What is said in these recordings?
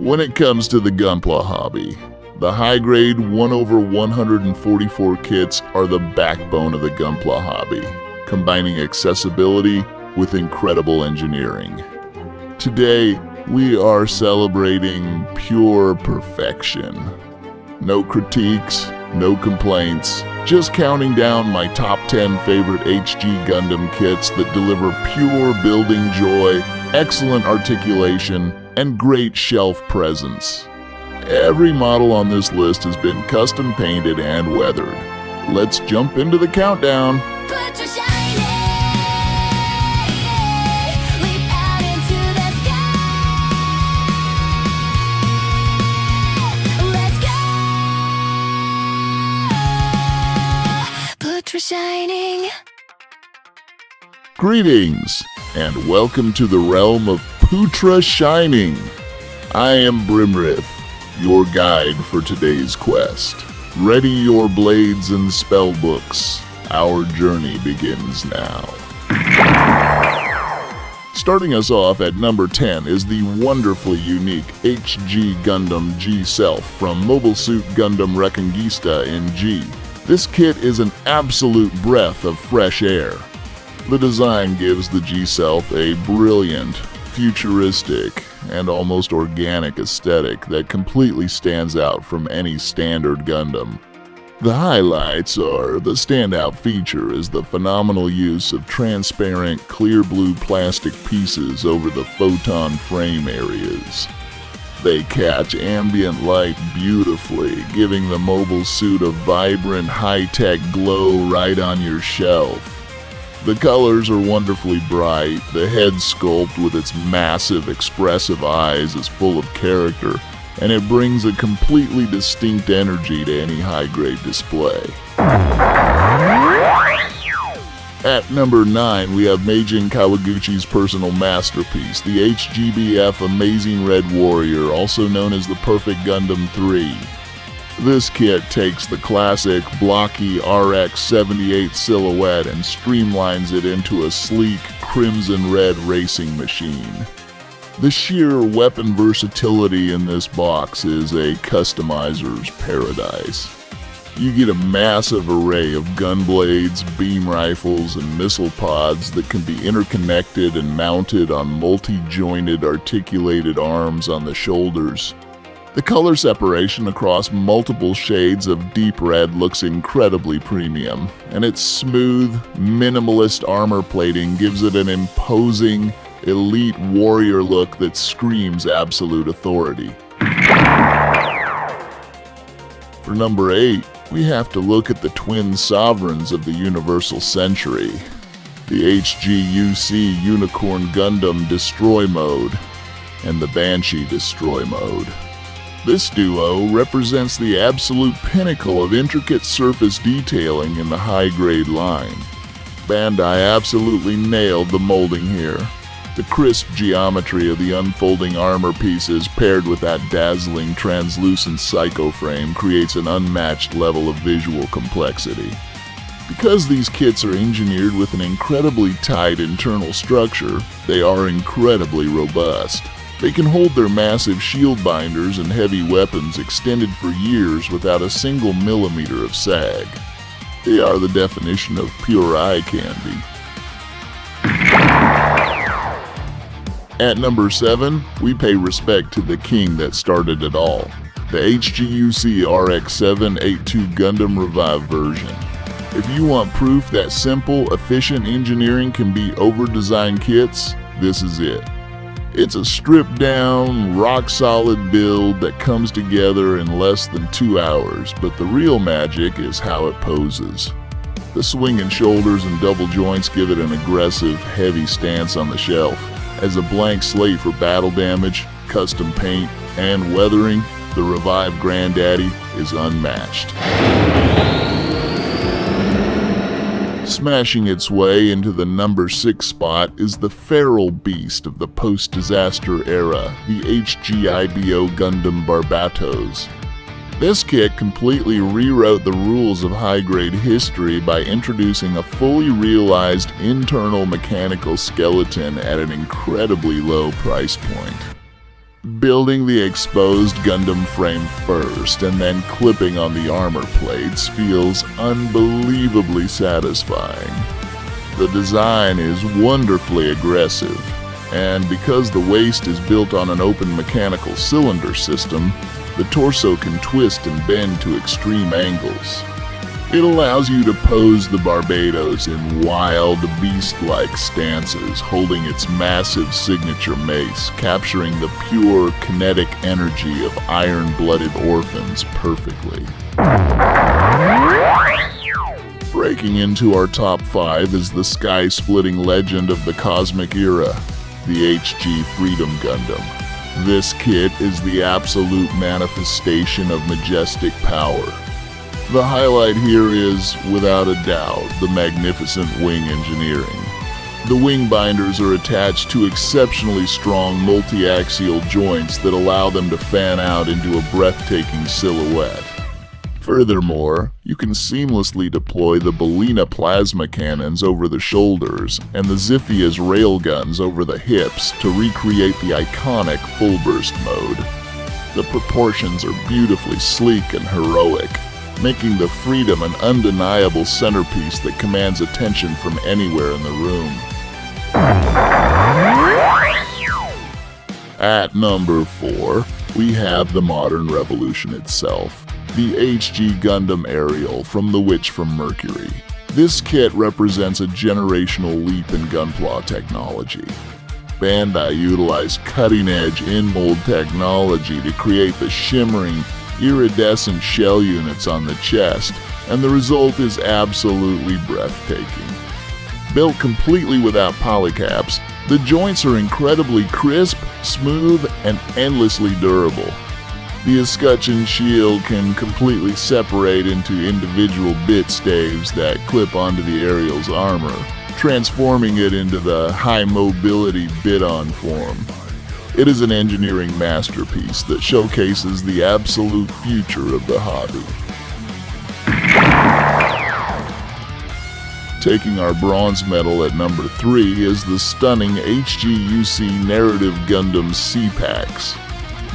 When it comes to the Gunpla hobby, the high-grade 1/144 kits are the backbone of the Gunpla hobby, combining accessibility with incredible engineering. Today, we are celebrating pure perfection. No critiques, no complaints, just counting down my top 10 favorite HG Gundam kits that deliver pure building joy, excellent articulation, and great shelf presence. Every model on this list has been custom painted and weathered. Let's jump into the countdown. Putra shining, leap out into the sky. Let's go. Putra shining. Greetings, and welcome to the realm of Putra Shining. I am Brimrith, your guide for today's quest. Ready your blades and spell books. Our journey begins now. Starting us off at number 10 is the wonderfully unique HG Gundam G-Self from Mobile Suit Gundam Reconquista in G. This kit is an absolute breath of fresh air. The design gives the G-Self a brilliant, futuristic, and almost organic aesthetic that completely stands out from any standard Gundam. The highlights are the standout feature is the phenomenal use of transparent clear blue plastic pieces over the photon frame areas. They catch ambient light beautifully, giving the mobile suit a vibrant high-tech glow right on your shelf. The colors are wonderfully bright, the head sculpt with its massive expressive eyes is full of character, and it brings a completely distinct energy to any high-grade display. At number 9, we have Meijin Kawaguchi's personal masterpiece, the HGBF Amazing Red Warrior, also known as the Perfect Gundam 3. This kit takes the classic blocky RX-78 silhouette and streamlines it into a sleek crimson-red racing machine. The sheer weapon versatility in this box is a customizer's paradise. You get a massive array of gun blades, beam rifles, and missile pods that can be interconnected and mounted on multi-jointed articulated arms on the shoulders. The color separation across multiple shades of deep red looks incredibly premium, and its smooth, minimalist armor plating gives it an imposing, elite warrior look that screams absolute authority. For number 8, we have to look at the twin sovereigns of the Universal Century, the HGUC Unicorn Gundam Destroy Mode and the Banshee Destroy Mode. This duo represents the absolute pinnacle of intricate surface detailing in the high-grade line. Bandai absolutely nailed the molding here. The crisp geometry of the unfolding armor pieces paired with that dazzling translucent psycho frame creates an unmatched level of visual complexity. Because these kits are engineered with an incredibly tight internal structure, they are incredibly robust. They can hold their massive shield binders and heavy weapons extended for years without a single millimeter of sag. They are the definition of pure eye candy. At number 7, we pay respect to the king that started it all, the HGUC RX-782 Gundam Revive version. If you want proof that simple, efficient engineering can beat over-designed kits, this is it. It's a stripped-down, rock-solid build that comes together in less than 2 hours, but the real magic is how it poses. The swinging shoulders and double joints give it an aggressive, heavy stance on the shelf. As a blank slate for battle damage, custom paint, and weathering, the Revive Granddaddy is unmatched. Smashing its way into the number 6 spot is the feral beast of the post-disaster era, the HGIBO Gundam Barbatos. This kit completely rewrote the rules of high-grade history by introducing a fully realized internal mechanical skeleton at an incredibly low price point. Building the exposed Gundam frame first and then clipping on the armor plates feels unbelievably satisfying. The design is wonderfully aggressive, and because the waist is built on an open mechanical cylinder system, the torso can twist and bend to extreme angles. It allows you to pose the Barbados in wild, beast-like stances, holding its massive signature mace, capturing the pure kinetic energy of iron-blooded orphans perfectly. Breaking into our top 5 is the sky-splitting legend of the cosmic era, the HG Freedom Gundam. This kit is the absolute manifestation of majestic power. The highlight here is, without a doubt, the magnificent wing engineering. The wing binders are attached to exceptionally strong multi-axial joints that allow them to fan out into a breathtaking silhouette. Furthermore, you can seamlessly deploy the Bellina plasma cannons over the shoulders and the Ziphia's railguns over the hips to recreate the iconic full burst mode. The proportions are beautifully sleek and heroic, making the Freedom an undeniable centerpiece that commands attention from anywhere in the room. At number 4, we have the modern revolution itself, the HG Gundam Aerial from The Witch from Mercury. This kit represents a generational leap in Gunpla technology. Bandai utilized cutting-edge in-mold technology to create the shimmering, iridescent shell units on the chest, and the result is absolutely breathtaking. Built completely without polycaps, the joints are incredibly crisp, smooth, and endlessly durable. The escutcheon shield can completely separate into individual bit staves that clip onto the aerial's armor, transforming it into the high-mobility bit-on form. It is an engineering masterpiece that showcases the absolute future of the hobby. Taking our bronze medal at number 3 is the stunning HGUC Narrative Gundam C-Packs.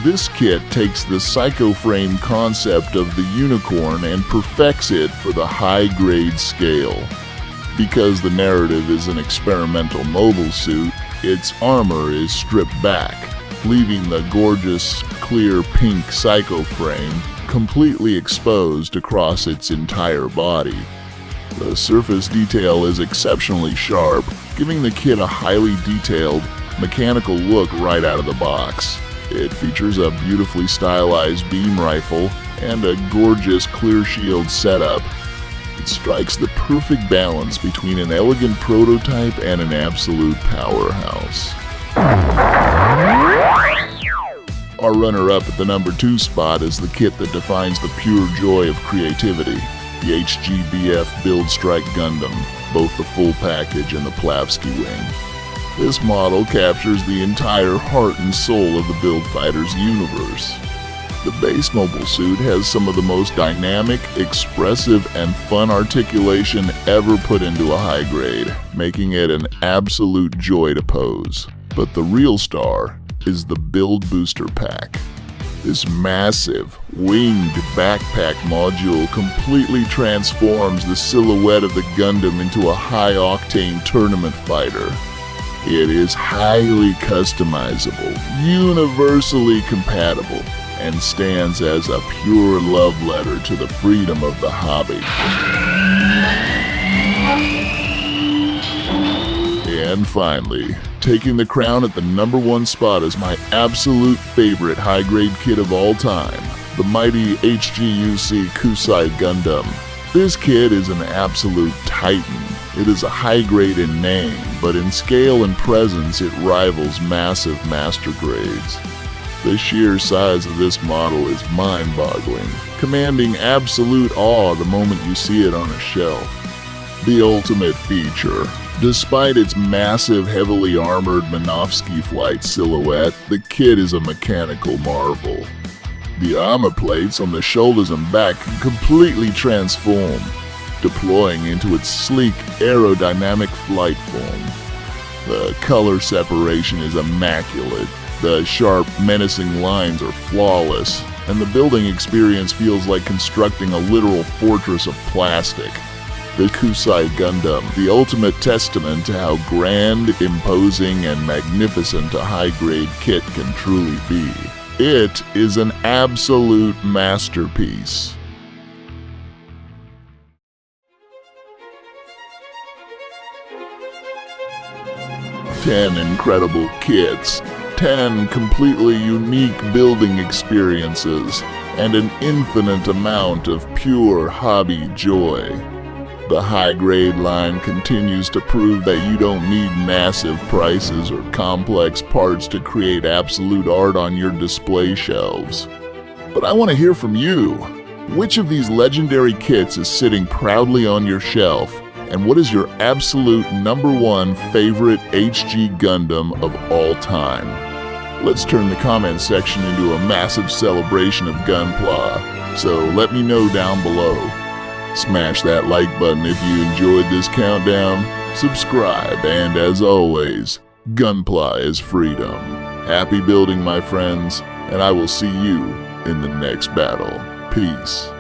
This kit takes the psycho-frame concept of the unicorn and perfects it for the high-grade scale. Because the Narrative is an experimental mobile suit, its armor is stripped back, leaving the gorgeous, clear pink psycho frame completely exposed across its entire body. The surface detail is exceptionally sharp, giving the kit a highly detailed, mechanical look right out of the box. It features a beautifully stylized beam rifle and a gorgeous clear shield setup. It strikes the perfect balance between an elegant prototype and an absolute powerhouse. Our runner-up at the number 2 spot is the kit that defines the pure joy of creativity, the HGBF Build Strike Gundam, both the full package and the Plavsky wing. This model captures the entire heart and soul of the Build Fighters universe. The base mobile suit has some of the most dynamic, expressive, and fun articulation ever put into a high grade, making it an absolute joy to pose. But the real star is the Build Booster Pack. This massive, winged backpack module completely transforms the silhouette of the Gundam into a high-octane tournament fighter. It is highly customizable, universally compatible, and stands as a pure love letter to the freedom of the hobby. And finally, taking the crown at the number 1 spot is my absolute favorite high-grade kit of all time, the mighty HGUC Kusai Gundam. This kit is an absolute titan. It is a high grade in name, but in scale and presence it rivals massive master grades. The sheer size of this model is mind-boggling, commanding absolute awe the moment you see it on a shelf. The ultimate feature. Despite its massive, heavily armored Minovsky flight silhouette, the kit is a mechanical marvel. The armor plates on the shoulders and back can completely transform, deploying into its sleek, aerodynamic flight form. The color separation is immaculate, The sharp, menacing lines are flawless, and the building experience feels like constructing a literal fortress of plastic. The Kusai Gundam, the ultimate testament to how grand, imposing, and magnificent a high-grade kit can truly be. It is an absolute masterpiece. 10 incredible kits, 10 completely unique building experiences, and an infinite amount of pure hobby joy. The high-grade line continues to prove that you don't need massive prices or complex parts to create absolute art on your display shelves. But I want to hear from you. Which of these legendary kits is sitting proudly on your shelf? And what is your absolute #1 favorite HG Gundam of all time? Let's turn the comment section into a massive celebration of Gunpla, so let me know down below. Smash that like button if you enjoyed this countdown, subscribe, and as always, Gunpla is freedom. Happy building, my friends, and I will see you in the next battle. Peace.